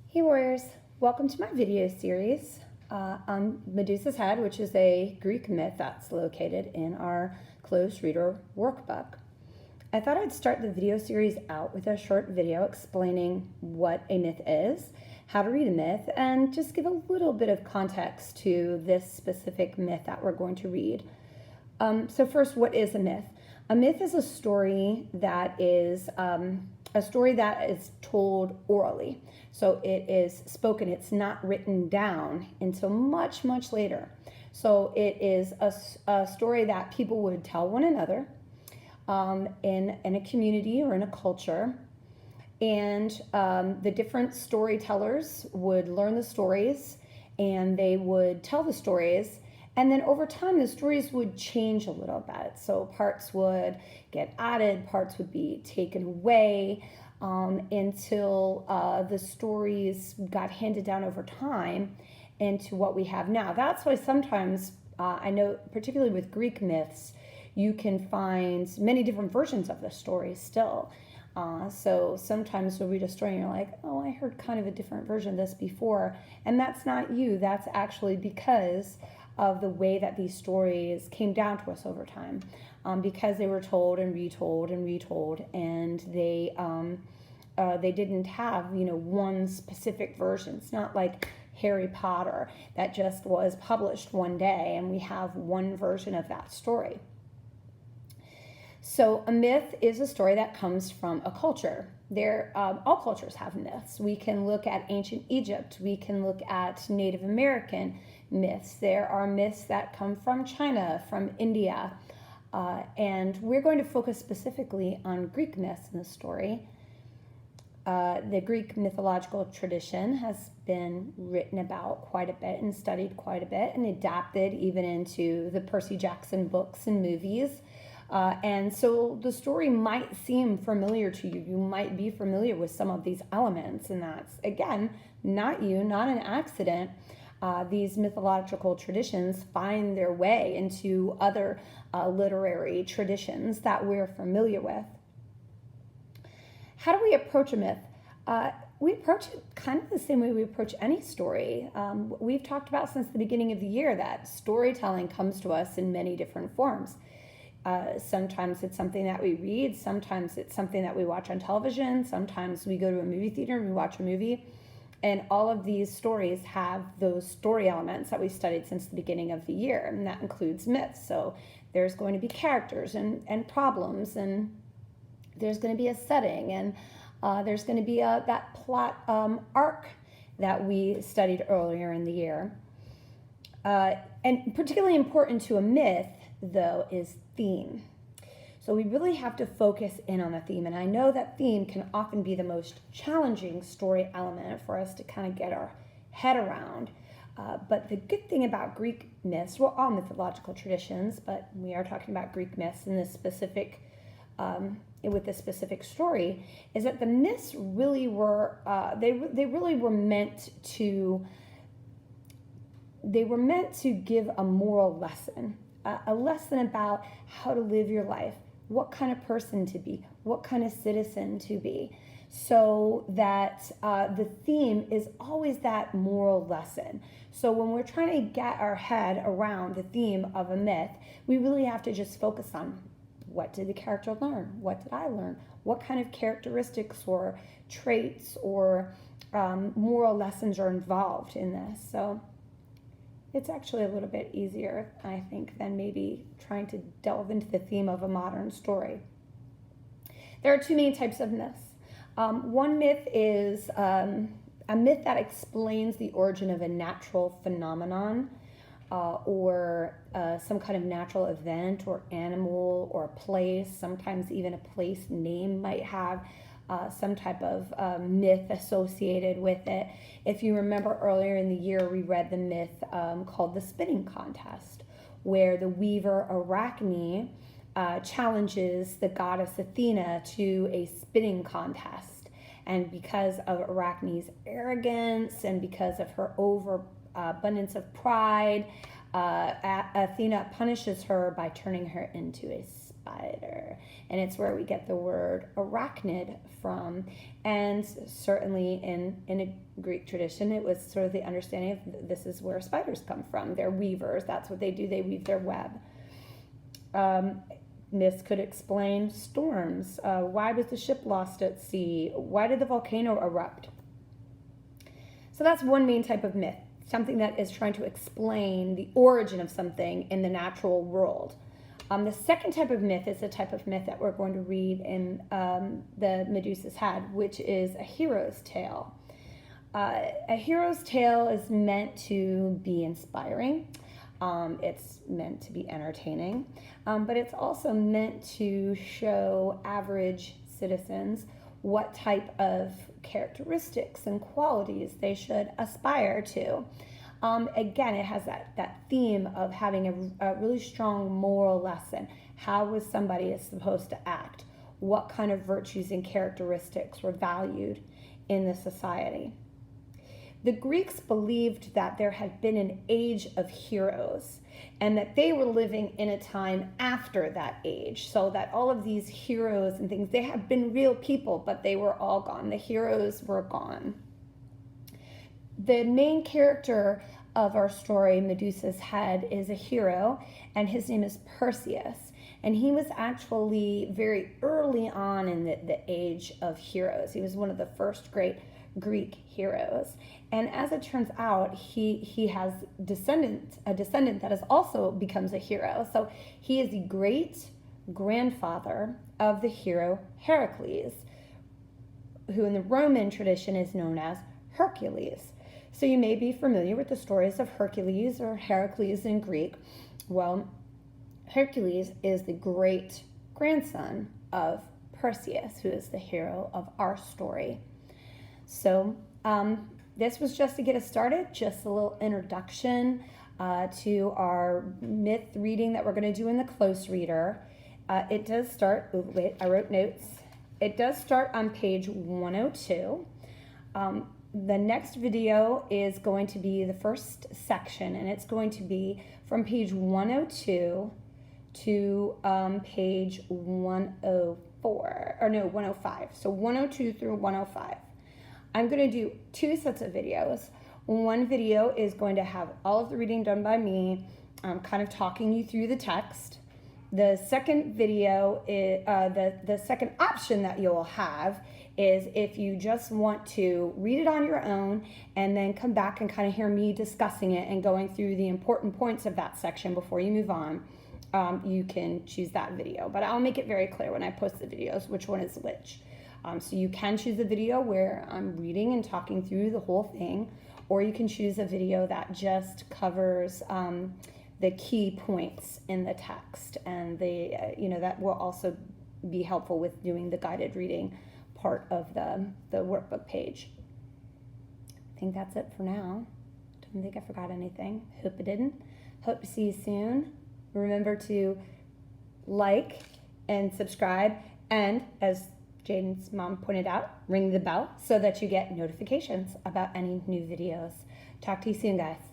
Hey Warriors, welcome to my video series on Medusa's Head, which is a Greek myth that's located in our closed reader workbook. I thought I'd start the video series out with a short video explaining what a myth is, how to read a myth, and just give a little bit of context to this specific myth that we're going to read. So first, what is a myth? A myth is a story that is told orally. So it is spoken, it's not written down until much, much later. So it is a story that people would tell one another in a community or in a culture. And the different storytellers would learn the stories and they would tell the stories. And then over time, the stories would change a little bit. So parts would get added, parts would be taken away, until the stories got handed down over time into what we have now. That's why sometimes, I know, particularly with Greek myths, you can find many different versions of the story still. So sometimes you'll read a story and you're like, oh, I heard kind of a different version of this before. And that's not you. That's actually because of the way that these stories came down to us over time, because they were told and retold and retold, and they didn't have one specific version. It's not like Harry Potter that just was published one day and we have one version of that story. So a myth is a story that comes from a culture. All cultures have myths. We can look at ancient Egypt. We can look at Native American myths. There are myths that come from China, from India, and we're going to focus specifically on Greek myths in the story. The Greek mythological tradition has been written about quite a bit and studied quite a bit and adapted even into the Percy Jackson books and movies. And so the story might seem familiar to you. You might be familiar with some of these elements, and that's, again, not an accident. These mythological traditions find their way into other literary traditions that we're familiar with. How do we approach a myth? We approach it kind of the same way we approach any story. We've talked about since the beginning of the year that storytelling comes to us in many different forms. Sometimes it's something that we read, sometimes it's something that we watch on television, sometimes we go to a movie theater and we watch a movie. And all of these stories have those story elements that we studied since the beginning of the year, and that includes myths. So there's going to be characters and problems, and there's going to be a setting, and there's going to be that plot arc that we studied earlier in the year. And particularly important to a myth, though, is theme. So we really have to focus in on the theme, and I know that theme can often be the most challenging story element for us to kind of get our head around. But the good thing about Greek myths, well, all mythological traditions, but we are talking about Greek myths in this specific, with this specific story, is that the myths really were they really were meant to give a moral lesson. A lesson about how to live your life, what kind of person to be, what kind of citizen to be, so that the theme is always that moral lesson. So when we're trying to get our head around the theme of a myth, we really have to just focus on what did the character learn? What did I learn? What kind of characteristics or traits or moral lessons are involved in this? So it's actually a little bit easier, I think, than maybe trying to delve into the theme of a modern story. There are two main types of myths. One myth is a myth that explains the origin of a natural phenomenon or some kind of natural event or animal or place. Sometimes even a place name might have some type of myth associated with it. If you remember earlier in the year, we read the myth called the spinning contest, where the weaver Arachne challenges the goddess Athena to a spinning contest. And because of Arachne's arrogance and because of her overabundance of pride, Athena punishes her by turning her into a spider. And it's where we get the word arachnid from. And certainly in a Greek tradition, it was sort of the understanding of this is where spiders come from. They're weavers. That's what they do. They weave their web. This could explain storms. Why was the ship lost at sea? Why did the volcano erupt? So that's one main type of myth, something that is trying to explain the origin of something in the natural world. The second type of myth is the type of myth that we're going to read in the Medusa's head, which is a hero's tale. A hero's tale is meant to be inspiring. It's meant to be entertaining, but it's also meant to show average citizens what type of characteristics and qualities they should aspire to. Again, it has that theme of having a really strong moral lesson. How was somebody supposed to act? What kind of virtues and characteristics were valued in the society? The Greeks believed that there had been an age of heroes and that they were living in a time after that age, so that all of these heroes and things, they had been real people, but they were all gone. The heroes were gone. The main character of our story, Medusa's head, is a hero, and his name is Perseus. And he was actually very early on in the age of heroes. He was one of the first great Greek heroes. And as it turns out, he has a descendant that is also becomes a hero. So he is the great grandfather of the hero Heracles, who in the Roman tradition is known as Hercules. So you may be familiar with the stories of Hercules or Heracles in Greek. Well, Hercules is the great grandson of Perseus, who is the hero of our story. So this was just to get us started, just a little introduction to our myth reading that we're going to do in the close reader. It does start, I wrote notes. It does start on page 102. The next video is going to be the first section, and it's going to be from page 102 to page 105. So 102 through 105. I'm going to do two sets of videos. One video is going to have all of the reading done by me, kind of talking you through the text. The second video, is, the second option that you'll have is if you just want to read it on your own and then come back and kind of hear me discussing it and going through the important points of that section before you move on, you can choose that video. But I'll make it very clear when I post the videos which one is which. So you can choose a video where I'm reading and talking through the whole thing, or you can choose a video that just covers the key points in the text, and that will also be helpful with doing the guided reading part of the workbook page. I think that's it for now. Don't think I forgot anything. Hope I didn't. Hope to see you soon. Remember to like and subscribe, and as Jaden's mom pointed out, ring the bell so that you get notifications about any new videos. Talk to you soon, guys.